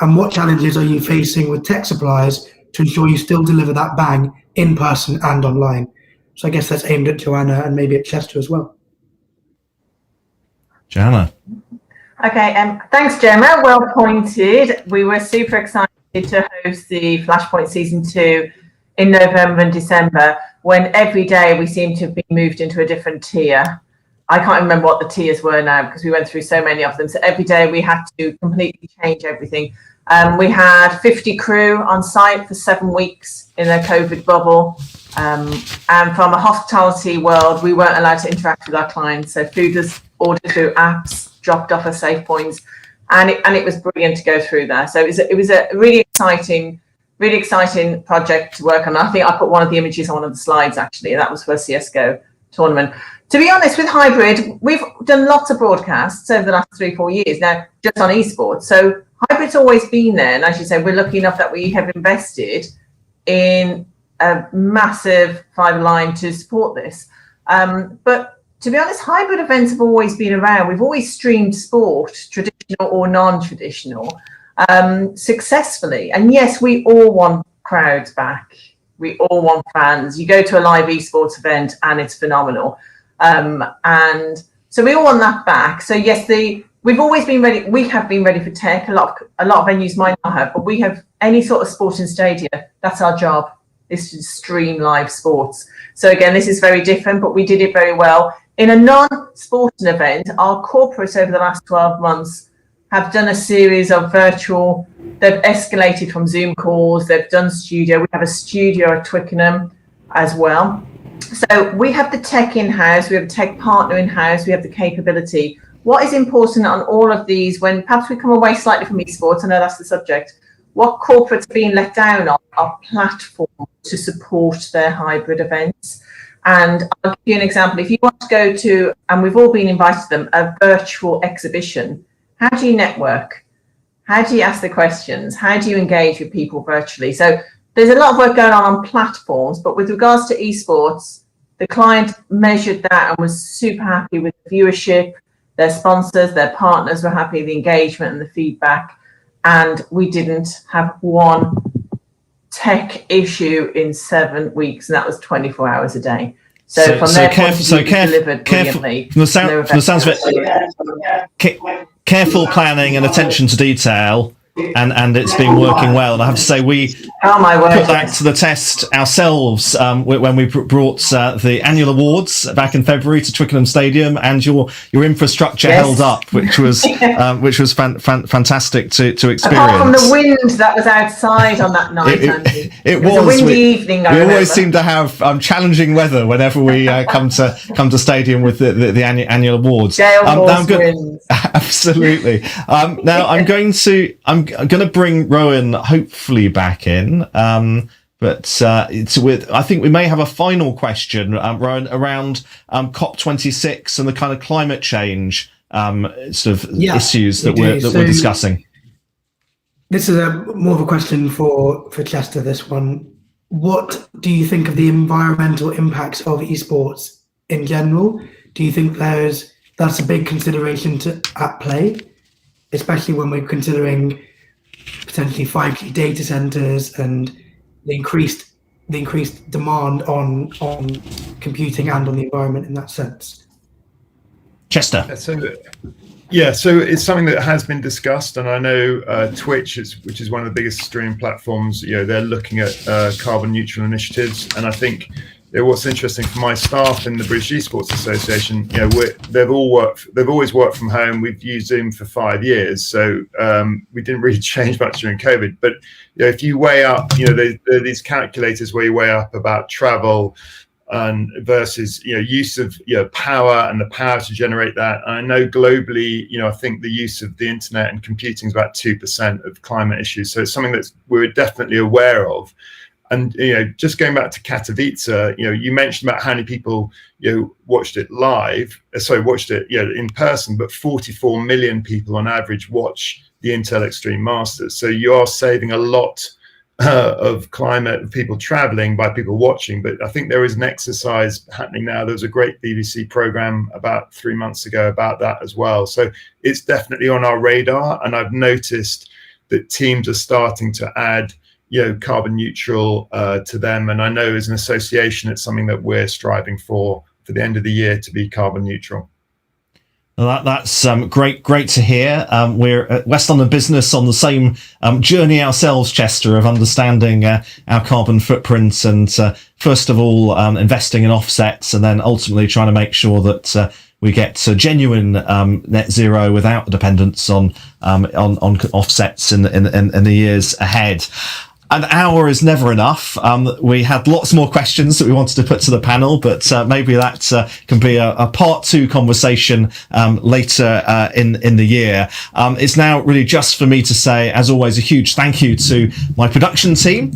Speaker 8: And what challenges are you facing with tech suppliers to ensure you still deliver that bang in person and online? So I guess that's aimed at Joanna and maybe at Chester as well.
Speaker 1: Joanna.
Speaker 3: Okay, thanks, Gemma. Well pointed. We were super excited to host the Flashpoint Season 2 in November and December, when every day we seemed to have been moved into a different tier. I can't remember what the tiers were now because we went through so many of them. So every day we had to completely change everything. We had 50 crew on site for 7 weeks in a COVID bubble. And from a hospitality world, we weren't allowed to interact with our clients. So food was ordered through apps, dropped off at safe points, and it was brilliant to go through there. So it was a really exciting project to work on. I think I put one of the images on one of the slides, actually. That was for a CSGO tournament. To be honest, with hybrid, we've done lots of broadcasts over the last 3-4 years now, just on esports. So hybrid's always been there. And as you say, we're lucky enough that we have invested in a massive fibre line to support this. But to be honest, hybrid events have always been around. We've always streamed sport, traditional or non-traditional, successful. And yes, we all want crowds back. We all want fans. You go to a live esports event and it's phenomenal. And so we all want that back. So yes, we've always been ready. We have been ready for tech. A lot of venues might not have, but we have any sort of sporting stadium. That's our job, is to stream live sports. So again, this is very different, but we did it very well. In a non-sporting event, our corporates over the last 12 months have done a series of virtual, they've escalated from Zoom calls, they've done studio. We have a studio at Twickenham as well. So we have the tech in-house, we have a tech partner in-house, we have the capability. what is important on all of these, when perhaps we come away slightly from esports, I know that's the subject, what corporates are being let down on are platforms to support their hybrid events. And I'll give you an example. If you want to go to, and we've all been invited to them, a virtual exhibition, how do you network? How do you ask the questions? How do you engage with people virtually? So there's a lot of work going on platforms, but with regards to esports, the client measured that and was super happy with the viewership, their sponsors, their partners were happy, the engagement and the feedback. And we didn't have one tech issue in 7 weeks, and that was 24 hours a day. So from their point of view, delivered brilliantly.
Speaker 1: From the sounds of it, careful planning and attention to detail, and it's been working well. And I have to say, we put that to the test ourselves when we brought the annual awards back in February to Twickenham Stadium, and your infrastructure held up, which was fantastic to experience.
Speaker 3: Apart from the wind that was outside on that night, Andy.
Speaker 1: It was
Speaker 3: a windy evening.
Speaker 1: We always seem to have challenging weather whenever we come to stadium with the annual awards.
Speaker 3: Winds.
Speaker 1: Absolutely. Now I'm going to bring Rowan hopefully back in, but I think we may have a final question, Rowan, around COP26 and the kind of climate change issues that we're discussing.
Speaker 8: This is more of a question for Chester. This one, what do you think of the environmental impacts of esports in general? Do you think that's a big consideration at play, especially when we're considering potentially 5G data centers and the increased demand on computing and on the environment in that sense?
Speaker 1: Chester.
Speaker 2: So it's something that has been discussed, and I know Twitch, which is one of the biggest streaming platforms, they're looking at carbon neutral initiatives, and I think what's interesting for my staff in the British Esports Association, they've always worked from home. We've used Zoom for 5 years, so we didn't really change much during COVID. But if you weigh up, there are these calculators where you weigh up about travel and versus use of power and the power to generate that. And I know globally, I think the use of the internet and computing is about 2% of climate issues. So it's something that we're definitely aware of. And just going back to Katowice, you mentioned about how many people watched it in person, but 44 million people on average watch the Intel Extreme Masters. So you are saving a lot of climate, people traveling by people watching. But I think there is an exercise happening now. There was a great BBC program about 3 months ago about that as well. So it's definitely on our radar, and I've noticed that teams are starting to add carbon neutral to them, and I know as an association it's something that we're striving for the end of the year to be carbon neutral.
Speaker 1: Well, that's great to hear. We're at West London Business on the same journey ourselves, Chester, of understanding our carbon footprint, and first of all investing in offsets, and then ultimately trying to make sure that we get genuine net zero without the dependence on offsets in the years ahead. An hour is never enough. We had lots more questions that we wanted to put to the panel, but maybe that can be a part 2 conversation later in the year. It's now really just for me to say, as always, a huge thank you to my production team,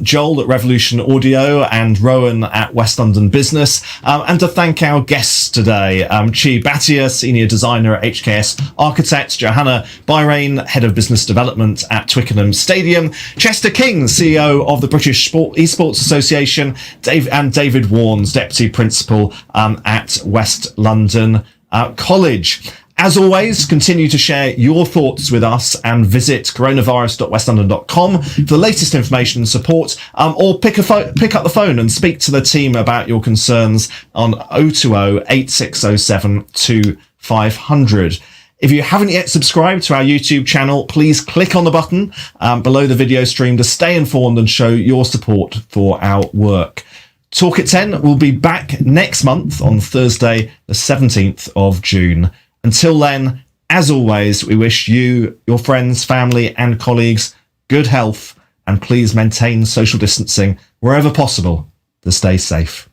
Speaker 1: Joel at Revolution Audio and Rowan at West London Business, and to thank our guests today, Bhatia, Senior Designer at HKS Architects, Johanna Bahrain, Head of Business Development at Twickenham Stadium, Chester King, CEO of the British Esports Association, David Warnes, Deputy Principal at West London College. As always, continue to share your thoughts with us and visit coronavirus.westlondon.com for the latest information and support, or pick up the phone and speak to the team about your concerns on 020 8607 2500. If you haven't yet subscribed to our YouTube channel, please click on the button below the video stream to stay informed and show your support for our work. Talk at 10 will be back next month on Thursday, the 17th of June. Until then, as always, we wish you, your friends, family and colleagues good health, and please maintain social distancing wherever possible to stay safe.